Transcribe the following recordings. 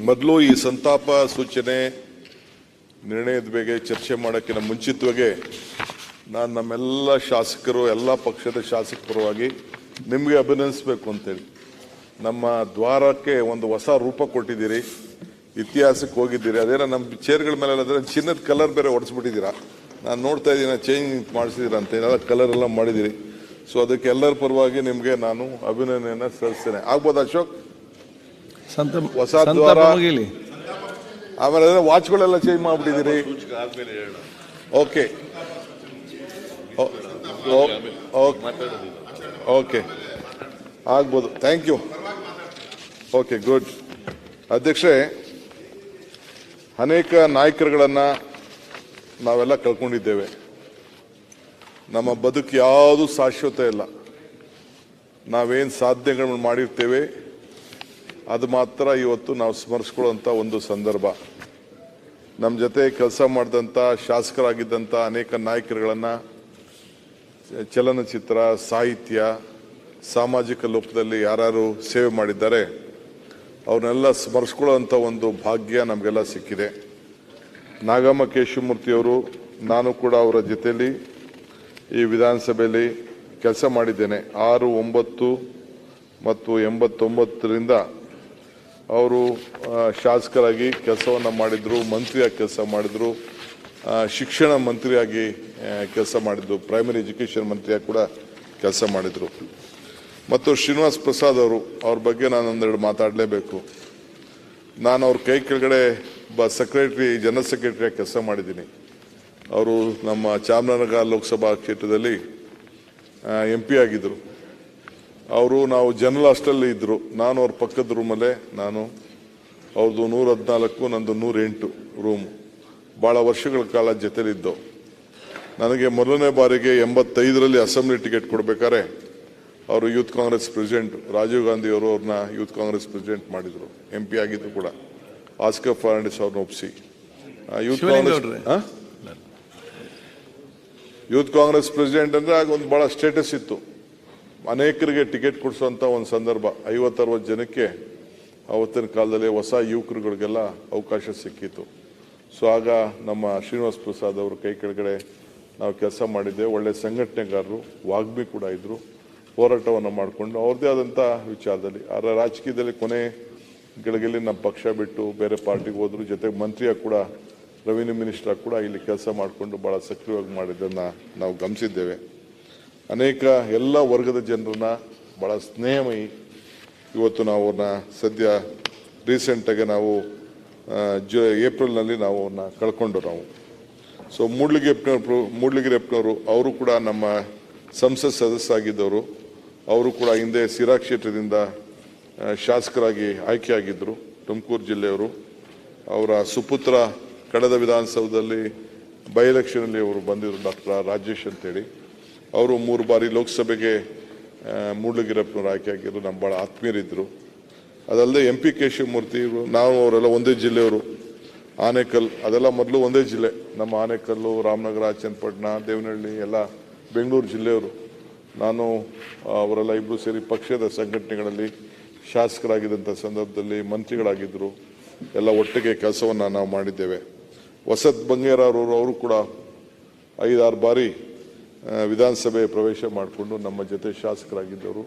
ಮೊದಲು ಈ ಸಂತಾಪ ಸೂಚನೆ ನಿರ್ಣಯದ ಬಗ್ಗೆ ಚರ್ಚೆ ಮಾಡೋಕ್ಕಿಂತ ಮುಂಚಿತವಾಗಿ ನಾನು ನಮ್ಮೆಲ್ಲ ಶಾಸಕರು ಎಲ್ಲ ಪಕ್ಷದ ಶಾಸಕ ಪರವಾಗಿ ನಿಮಗೆ ಅಭಿನಂದಿಸಬೇಕು ಅಂತೇಳಿ. ನಮ್ಮ ದ್ವಾರಕ್ಕೆ ಒಂದು ಹೊಸ ರೂಪ ಕೊಟ್ಟಿದ್ದೀರಿ, ಇತಿಹಾಸಕ್ಕೆ ಹೋಗಿದ್ದೀರಿ. ಅದೇನೋ ನಮ್ಮ ಚೇರ್ಗಳ ಮೇಲೆ ಚಿನ್ನದ ಕಲರ್ ಬೇರೆ ಹೊಡೆಸ್ಬಿಟ್ಟಿದ್ದೀರಾ. ನಾನು ನೋಡ್ತಾ ಇದ್ದೀನಿ, ಚೇಂಜ್ ಮಾಡಿಸಿದ್ದೀರಾ ಅಂತ ಏನಾದ ಕಲರ್ ಎಲ್ಲ ಮಾಡಿದ್ದೀರಿ. ಸೊ ಅದಕ್ಕೆ ಎಲ್ಲರ ಪರವಾಗಿ ನಿಮಗೆ ನಾನು ಅಭಿನಂದನೆಯನ್ನು ಸಲ್ಲಿಸ್ತೇನೆ. ಆಗ್ಬೋದು ಅಶೋಕ್? ಹೊಸ ದ್ವಾರ, ಆಮೇಲೆ ವಾಚ್ಗಳೆಲ್ಲ ಚೇಂಜ್ ಮಾಡ್ಬಿಟ್ಟಿದ್ದೀರಿ. ಓಕೆ ಓಕೆ ಆಗ್ಬೋದು. Thank you. Okay, good. ಅಧ್ಯಕ್ಷರೇ, ಅನೇಕ ನಾಯಕರುಗಳನ್ನು ನಾವೆಲ್ಲ ಕಳ್ಕೊಂಡಿದ್ದೇವೆ. ನಮ್ಮ ಬದುಕು ಯಾವುದು ಶಾಶ್ವತ ಇಲ್ಲ. ನಾವೇನು ಸಾಧನೆಗಳನ್ನು ಮಾಡಿರ್ತೇವೆ ಅದು ಮಾತ್ರ ಇವತ್ತು ನಾವು ಸ್ಮರಿಸ್ಕೊಳ್ಳುವಂಥ ಒಂದು ಸಂದರ್ಭ. ನಮ್ಮ ಜೊತೆ ಕೆಲಸ ಮಾಡಿದಂಥ ಶಾಸಕರಾಗಿದ್ದಂಥ ಅನೇಕ ನಾಯಕರುಗಳನ್ನು ಚಲನಚಿತ್ರ, ಸಾಹಿತ್ಯ, ಸಾಮಾಜಿಕ ಲೋಕದಲ್ಲಿ ಯಾರು ಸೇವೆ ಮಾಡಿದ್ದಾರೆ ಅವ್ರನ್ನೆಲ್ಲ ಸ್ಮರಿಸ್ಕೊಳ್ಳುವಂಥ ಒಂದು ಭಾಗ್ಯ ನಮಗೆಲ್ಲ ಸಿಕ್ಕಿದೆ. ನಾಗಮ್ಮ ಕೇಶವಮೂರ್ತಿಯವರು, ನಾನು ಕೂಡ ಅವರ ಜೊತೆಯಲ್ಲಿ ಈ ವಿಧಾನಸಭೆಯಲ್ಲಿ ಕೆಲಸ ಮಾಡಿದ್ದೇನೆ. 6, 9 ಮತ್ತು 89ರಿಂದ ಅವರು ಶಾಸಕರಾಗಿ ಕೆಲಸವನ್ನು ಮಾಡಿದರು, ಮಂತ್ರಿಯಾಗಿ ಕೆಲಸ ಮಾಡಿದರು, ಶಿಕ್ಷಣ ಮಂತ್ರಿಯಾಗಿ ಕೆಲಸ ಮಾಡಿದರು, ಪ್ರೈಮರಿ ಎಜುಕೇಷನ್ ಮಂತ್ರಿಯಾಗಿ ಕೂಡ ಕೆಲಸ ಮಾಡಿದರು. ಮತ್ತು ಶ್ರೀನಿವಾಸ್ ಪ್ರಸಾದ್ ಅವರು, ಅವ್ರ ಬಗ್ಗೆ ನಾನು ಒಂದೆರಡು ಮಾತಾಡಲೇಬೇಕು. ನಾನು ಅವ್ರ ಕೈ ಕೆಳಗಡೆ ಸೆಕ್ರೆಟರಿ, ಜನರಲ್ ಸೆಕ್ರೆಟರಿಯಾಗಿ ಕೆಲಸ ಮಾಡಿದ್ದೀನಿ. ಅವರು ನಮ್ಮ ಚಾಮರಾಜನಗರ ಲೋಕಸಭಾ ಕ್ಷೇತ್ರದಲ್ಲಿ MP ಆಗಿದ್ದರು. ನಾವು ಜನರಲ್ ಹಾಸ್ಟೆಲ್ ಇದ್ದರು. ನಾನು ಅವ್ರ ಪಕ್ಕದ ರೂಮಲ್ಲೇ, ಅವ್ರದ್ದು 114, ನಂದು 108 ರೂಮ್. ಭಾಳ ವರ್ಷಗಳ ಕಾಲ ಜೊತೆಲಿದ್ದವು. ನನಗೆ ಮೊದಲನೇ ಬಾರಿಗೆ 85ರಲ್ಲಿ ಅಸೆಂಬ್ಲಿ ಟಿಕೆಟ್ ಕೊಡಬೇಕಾದ್ರೆ ಅವರು ಯೂತ್ ಕಾಂಗ್ರೆಸ್ ಪ್ರೆಸಿಡೆಂಟ್ ರಾಜೀವ್ ಗಾಂಧಿ ಅವರು ಅವ್ರನ್ನ ಯೂತ್ ಕಾಂಗ್ರೆಸ್ ಪ್ರೆಸಿಡೆಂಟ್ ಮಾಡಿದರು. MP ಆಗಿದ್ದು ಕೂಡ ಆಸ್ಕರ್ ಫರ್ನಾಂಡಿಸ್ ಅವ್ರನ್ನ ಒಪ್ಪಿಸಿ ಯೂತ್ ಕಾಂಗ್ರೆಸ್ ಪ್ರೆಸಿಡೆಂಟ್ ಅಂದರೆ ಆಗ ಒಂದು ಭಾಳ ಸ್ಟೇಟಸ್ ಇತ್ತು. ಅನೇಕರಿಗೆ ಟಿಕೆಟ್ ಕೊಡಿಸುವಂಥ ಒಂದು ಸಂದರ್ಭ. 50-60 ಜನಕ್ಕೆ ಆವತ್ತಿನ ಕಾಲದಲ್ಲಿ ಹೊಸ ಯುವಕರುಗಳಿಗೆಲ್ಲ ಅವಕಾಶ ಸಿಕ್ಕಿತ್ತು. ಸೊ ಆಗ ನಮ್ಮ ಶ್ರೀನಿವಾಸ್ ಪ್ರಸಾದ್ ಅವರು ಕೈ ಕೆಳಗಡೆ ನಾವು ಕೆಲಸ ಮಾಡಿದ್ದೇವೆ. ಒಳ್ಳೆ ಸಂಘಟನೆಗಾರರು, ವಾಗ್ಮಿ ಕೂಡ ಇದ್ದರು. ಹೋರಾಟವನ್ನು ಮಾಡಿಕೊಂಡು ಅವ್ರದ್ದೇ ಆದಂಥ ವಿಚಾರದಲ್ಲಿ ರಾಜಕೀಯದಲ್ಲಿ ಕೊನೆ ಗಳಿಗೆಯಲ್ಲಿ ನಮ್ಮ ಪಕ್ಷ ಬಿಟ್ಟು ಬೇರೆ ಪಾರ್ಟಿಗೆ ಹೋದ್ರು. ಜೊತೆಗೆ ಮಂತ್ರಿಯಾಗಿ ಕೂಡ, ರೆವಿನ್ಯೂ ಮಿನಿಸ್ಟರ್ ಕೂಡ ಇಲ್ಲಿ ಕೆಲಸ ಮಾಡಿಕೊಂಡು ಭಾಳ ಸಕ್ರಿಯವಾಗಿ ಮಾಡಿದ್ದನ್ನು ನಾವು ಗಮನಿಸಿದ್ದೇವೆ. ಅನೇಕ ಎಲ್ಲ ವರ್ಗದ ಜನರನ್ನ ಭಾಳ ಸ್ನೇಹಮಯಿ ಇವತ್ತು ನಾವು ಅವ್ರನ್ನ ಸದ್ಯ ರೀಸೆಂಟಾಗಿ ನಾವು ಏಪ್ರಿಲ್ನಲ್ಲಿ ನಾವು ಅವ್ರನ್ನ ಕಳ್ಕೊಂಡು ಸೊ ಮೂಡ್ಲಿಗಿರಿಯಪ್ಪನವರು ಅವರು ಕೂಡ ನಮ್ಮ ಸಂಸತ್ ಸದಸ್ಯರಾಗಿದ್ದವರು. ಅವರು ಕೂಡ ಹಿಂದೆ ಸಿರಾ ಕ್ಷೇತ್ರದಿಂದ ಶಾಸಕರಾಗಿ ಆಯ್ಕೆಯಾಗಿದ್ದರು, ತುಮಕೂರು ಜಿಲ್ಲೆಯವರು. ಅವರ ಸುಪುತ್ರ ಕಳೆದ ವಿಧಾನಸೌಧದಲ್ಲಿ ಬೈ ಎಲೆಕ್ಷನಲ್ಲಿ ಅವರು ಬಂದಿದ್ದರು, ಡಾಕ್ಟರ್ ರಾಜೇಶ್ ಅಂತೇಳಿ. ಅವರು 3 ಬಾರಿ ಲೋಕಸಭೆಗೆ ಮೂಡ್ಲಿಗಿರಪ್ಪನವರು ಆಯ್ಕೆಯಾಗಿದ್ದರು. ನಮ್ಮ ಭಾಳ ಆತ್ಮೀಯರಿದ್ದರು. ಅದಲ್ಲದೆ MP ಕೇಶವಮೂರ್ತಿ, ನಾವು ಅವರೆಲ್ಲ ಒಂದೇ ಜಿಲ್ಲೆಯವರು. ಆನೇಕಲ್ ಅದೆಲ್ಲ ಮೊದಲು ಒಂದೇ ಜಿಲ್ಲೆ. ನಮ್ಮ ಆನೇಕಲ್ಲು, ರಾಮನಗರ, ಚನ್ನಪಟ್ಟಣ, ದೇವನಹಳ್ಳಿ ಎಲ್ಲ ಬೆಂಗಳೂರು ಜಿಲ್ಲೆಯವರು. ನಾನು ಅವರೆಲ್ಲ ಇಬ್ಬರು ಸೇರಿ ಪಕ್ಷದ ಸಂಘಟನೆಗಳಲ್ಲಿ ಶಾಸಕರಾಗಿದ್ದಂಥ ಸಂದರ್ಭದಲ್ಲಿ ಮಂತ್ರಿಗಳಾಗಿದ್ದರು. ಎಲ್ಲ ಒಟ್ಟಿಗೆ ಕೆಲಸವನ್ನು ನಾವು ಮಾಡಿದ್ದೇವೆ. ವಸತ್ ಬಂಗೇರವರು, ಅವರು ಕೂಡ 5-6 ಬಾರಿ ವಿಧಾನಸಭೆ ಪ್ರವೇಶ ಮಾಡಿಕೊಂಡು ನಮ್ಮ ಜೊತೆ ಶಾಸಕರಾಗಿದ್ದವರು.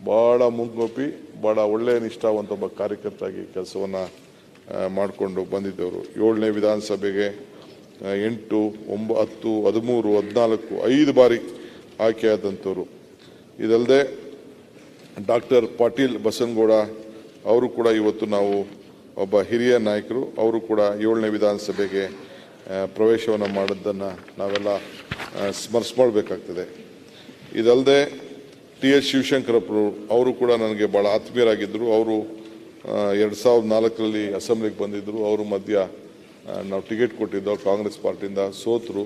ಭಾಳ ಮುಂಗೋಪಿ, ಭಾಳ ಒಳ್ಳೆಯ ನಿಷ್ಠಾವಂತ ಒಬ್ಬ ಕಾರ್ಯಕರ್ತರಾಗಿ ಕೆಲಸವನ್ನು ಮಾಡಿಕೊಂಡು ಬಂದಿದ್ದವರು. 7ನೇ ವಿಧಾನಸಭೆಗೆ 8, 9, 10, 13, 14, 5 ಬಾರಿ ಆಯ್ಕೆಯಾದಂಥವ್ರು. ಇದಲ್ಲದೆ ಡಾಕ್ಟರ್ ಪಾಟೀಲ್ ಬಸನಗೌಡ ಅವರು ಕೂಡ ಇವತ್ತು ನಾವು ಒಬ್ಬ ಹಿರಿಯ ನಾಯಕರು. ಅವರು ಕೂಡ 7ನೇ ವಿಧಾನಸಭೆಗೆ ಪ್ರವೇಶವನ್ನು ಮಾಡಿದ್ದನ್ನು ನಾವೆಲ್ಲ ಸ್ಮರಿಸ್ಕೊಳ್ಬೇಕಾಗ್ತದೆ. ಇದಲ್ಲದೆ TS ಶಿವಶಂಕರಪ್ಪರು, ಅವರು ಕೂಡ ನನಗೆ ಭಾಳ ಆತ್ಮೀಯರಾಗಿದ್ದರು. ಅವರು 2004ರಲ್ಲಿ ಅಸೆಂಬ್ಲಿಗೆ ಬಂದಿದ್ದರು. ಅವರು ಮಧ್ಯ ನಾವು ಟಿಕೆಟ್ ಕೊಟ್ಟಿದ್ದೋ ಕಾಂಗ್ರೆಸ್ ಪಾರ್ಟಿಯಿಂದ ಸೋತರು.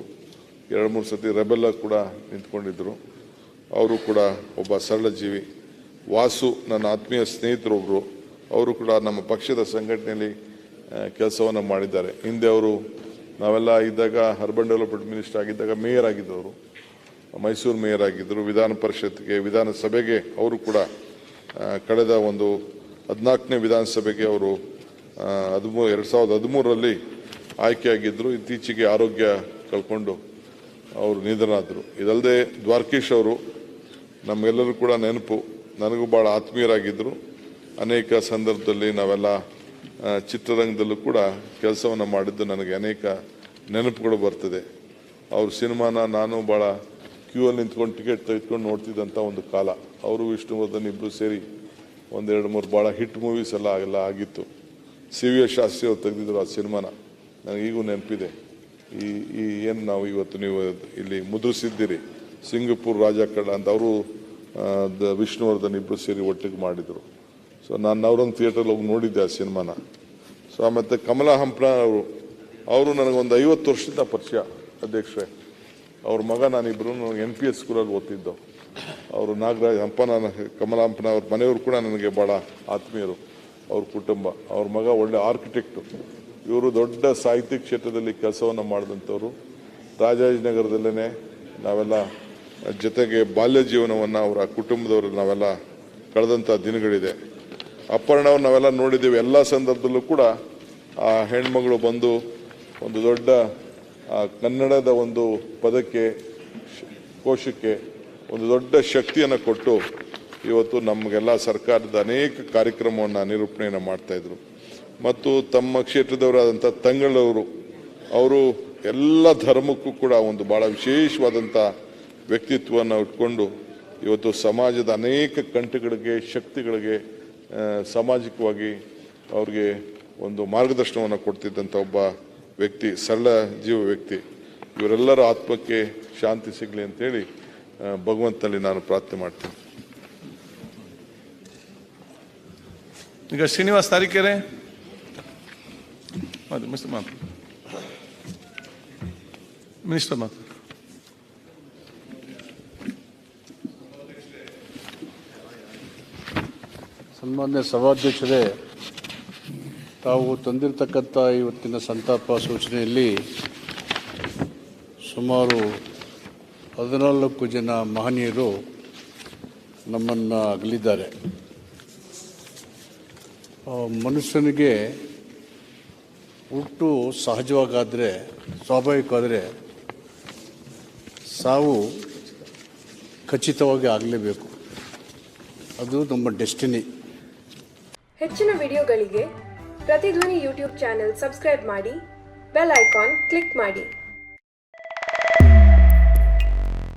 2-3 ಸತಿ ರೆಬೆಲ್ಲ ಕೂಡ ನಿಂತ್ಕೊಂಡಿದ್ದರು. ಅವರು ಕೂಡ ಒಬ್ಬ ಸರಳ ಜೀವಿ. ವಾಸು ನನ್ನ ಆತ್ಮೀಯ ಸ್ನೇಹಿತರೊಬ್ಬರು, ಅವರು ಕೂಡ ನಮ್ಮ ಪಕ್ಷದ ಸಂಘಟನೆಯಲ್ಲಿ ಕೆಲಸವನ್ನು ಮಾಡಿದ್ದಾರೆ. ಹಿಂದೆ ಅವರು ನಾವೆಲ್ಲ ಇದ್ದಾಗ ಅರ್ಬನ್ ಡೆವಲಪ್ಮೆಂಟ್ ಮಿನಿಸ್ಟರ್ ಆಗಿದ್ದಾಗ ಮೇಯರ್ ಆಗಿದ್ದವರು, ಮೈಸೂರು ಮೇಯರ್ ಆಗಿದ್ದರು. ವಿಧಾನ ಪರಿಷತ್ಗೆ, ವಿಧಾನಸಭೆಗೆ ಅವರು ಕೂಡ ಕಳೆದ ಒಂದು 14ನೇ ವಿಧಾನಸಭೆಗೆ ಅವರು 2013ರಲ್ಲಿ ಆಯ್ಕೆಯಾಗಿದ್ದರು. ಇತ್ತೀಚೆಗೆ ಆರೋಗ್ಯ ಕಳ್ಕೊಂಡು ಅವರು ನಿಧನರಾದರು. ಇದಲ್ಲದೆ ದ್ವಾರಕೀಶ್ ಅವರು ನಮ್ಮೆಲ್ಲರೂ ಕೂಡ ನೆನಪು, ನನಗೂ ಭಾಳ ಆತ್ಮೀಯರಾಗಿದ್ದರು. ಅನೇಕ ಸಂದರ್ಭದಲ್ಲಿ ನಾವೆಲ್ಲ ಚಿತ್ರರಂಗದಲ್ಲೂ ಕೂಡ ಕೆಲಸವನ್ನು ಮಾಡಿದ್ದು ನನಗೆ ಅನೇಕ ನೆನಪುಗಳು ಬರ್ತದೆ. ಅವ್ರ ಸಿನಿಮಾನ ನಾನು ಭಾಳ ಕ್ಯೂಯಲ್ಲಿ ನಿಂತ್ಕೊಂಡು ಟಿಕೆಟ್ ತೆಗೆದುಕೊಂಡು ನೋಡ್ತಿದ್ದಂಥ ಒಂದು ಕಾಲ. ಅವರು ವಿಷ್ಣುವರ್ಧನ್ ಇಬ್ಬರು ಸೇರಿ 1-2-3 ಭಾಳ ಹಿಟ್ ಮೂವೀಸ್ ಎಲ್ಲ ಆಗಿತ್ತು. CVS ಶಾಸ್ತ್ರಿ ಅವರು ತೆಗೆದಿದ್ರು ಆ ಸಿನಿಮಾನ, ನನಗೀಗೂ ನೆನಪಿದೆ. ಈ ಏನು ನಾವು ಇವತ್ತು ನೀವು ಇಲ್ಲಿ ಮುದ್ರಿಸಿದ್ದೀರಿ ಸಿಂಗಪುರ್ ರಾಜ ಕಳ್ಳ ಅಂತ, ಅವರು ವಿಷ್ಣುವರ್ಧನ್ ಇಬ್ಬರು ಸೇರಿ ಒಟ್ಟಿಗೆ ಮಾಡಿದರು. ಸೊ ನಾನು ಅವರೊಂದು ಥಿಯೇಟ್ರಲ್ಲಿ ಹೋಗಿ ನೋಡಿದ್ದೆ ಆ ಸಿನಿಮಾನ. ಸೊ ಮತ್ತು ಕಮಲಾ ಹಂಪನ ಅವರು ನನಗೊಂದು 50 ವರ್ಷದಿಂದ ಪರಿಚಯ ಅಧ್ಯಕ್ಷರೇ. ಅವ್ರ ಮಗ ನಾನಿಬ್ಬರು NPS ಸ್ಕೂಲಲ್ಲಿ ಓದ್ತಿದ್ದು. ಅವರು ನಾಗರಾಜ್ ಹಂಪನ, ಕಮಲಾ ಹಂಪನ ಅವ್ರ ಮನೆಯವರು ಕೂಡ ನನಗೆ ಭಾಳ ಆತ್ಮೀಯರು. ಅವ್ರ ಕುಟುಂಬ, ಅವ್ರ ಮಗ ಒಳ್ಳೆ ಆರ್ಕಿಟೆಕ್ಟು. ಇವರು ದೊಡ್ಡ ಸಾಹಿತ್ಯ ಕ್ಷೇತ್ರದಲ್ಲಿ ಕೆಲಸವನ್ನು ಮಾಡಿದಂಥವ್ರು. ರಾಜಾಜಿನಗರದಲ್ಲೇ ನಾವೆಲ್ಲ ಜೊತೆಗೆ ಬಾಲ್ಯ ಜೀವನವನ್ನು ಅವರ ಕುಟುಂಬದವರು ನಾವೆಲ್ಲ ಕಳೆದಂಥ ದಿನಗಳಿದೆ. ಅಪರ್ಣವ್ರು ನಾವೆಲ್ಲ ನೋಡಿದ್ದೇವೆ. ಎಲ್ಲ ಸಂದರ್ಭದಲ್ಲೂ ಕೂಡ ಆ ಹೆಣ್ಮಗಳು ಬಂದು ಒಂದು ದೊಡ್ಡ ಕನ್ನಡದ ಒಂದು ಪದಕ್ಕೆ, ಕೋಶಕ್ಕೆ ಒಂದು ದೊಡ್ಡ ಶಕ್ತಿಯನ್ನು ಕೊಟ್ಟು ಇವತ್ತು ನಮಗೆಲ್ಲ ಸರ್ಕಾರದ ಅನೇಕ ಕಾರ್ಯಕ್ರಮವನ್ನು ನಿರೂಪಣೆಯನ್ನು ಮಾಡ್ತಾಯಿದ್ರು. ಮತ್ತು ತಮ್ಮ ಕ್ಷೇತ್ರದವರಾದಂಥ ತಂಗಳವರು, ಅವರು ಎಲ್ಲ ಧರ್ಮಕ್ಕೂ ಕೂಡ ಒಂದು ಭಾಳ ವಿಶೇಷವಾದಂಥ ವ್ಯಕ್ತಿತ್ವವನ್ನು ಇಟ್ಕೊಂಡು ಇವತ್ತು ಸಮಾಜದ ಅನೇಕ ಕಂಟಗಳಿಗೆ, ಶಕ್ತಿಗಳಿಗೆ ಸಾಮಾಜಿಕವಾಗಿ ಅವ್ರಿಗೆ ಒಂದು ಮಾರ್ಗದರ್ಶನವನ್ನು ಕೊಡ್ತಿದ್ದಂಥ ಒಬ್ಬ ವ್ಯಕ್ತಿ, ಸರಳ ಜೀವ ವ್ಯಕ್ತಿ. ಇವರೆಲ್ಲರ ಆತ್ಮಕ್ಕೆ ಶಾಂತಿ ಸಿಗಲಿ ಅಂತೇಳಿ ಭಗವಂತನಲ್ಲಿ ನಾನು ಪ್ರಾರ್ಥನೆ ಮಾಡ್ತೀನಿ. ಈಗ ಶ್ರೀನಿವಾಸ್ ತಾರೀಕೆರೆ ಮಿನಿಸ್ಟರ್ ಮಾತು. ಸನ್ಮಾನ್ಯ ಸಭಾಧ್ಯಕ್ಷರೇ, ತಾವು ತಂದಿರತಕ್ಕಂಥ ಇವತ್ತಿನ ಸಂತಾಪ ಸೂಚನೆಯಲ್ಲಿ ಸುಮಾರು 14 ಜನ ಮಹನೀಯರು ನಮ್ಮನ್ನು ಅಗಲಿದ್ದಾರೆ. ಮನುಷ್ಯನಿಗೆ ಹುಟ್ಟು ಸ್ವಾಭಾವಿಕವಾದರೆ ಸಾವು ಖಚಿತವಾಗಿ ಆಗಲೇಬೇಕು. ಅದು ನಮ್ಮ ಡೆಸ್ಟಿನಿ. ಹೆಚ್ಚಿನ ವಿಡಿಯೋಗಳಿಗೆ ಪ್ರತಿಧ್ವನಿ ಯೂಟ್ಯೂಬ್ ಚಾನೆಲ್ ಸಬ್ಸ್ಕ್ರೈಬ್ ಮಾಡಿ, ಬೆಲ್ ಐಕಾನ್ ಕ್ಲಿಕ್ ಮಾಡಿ.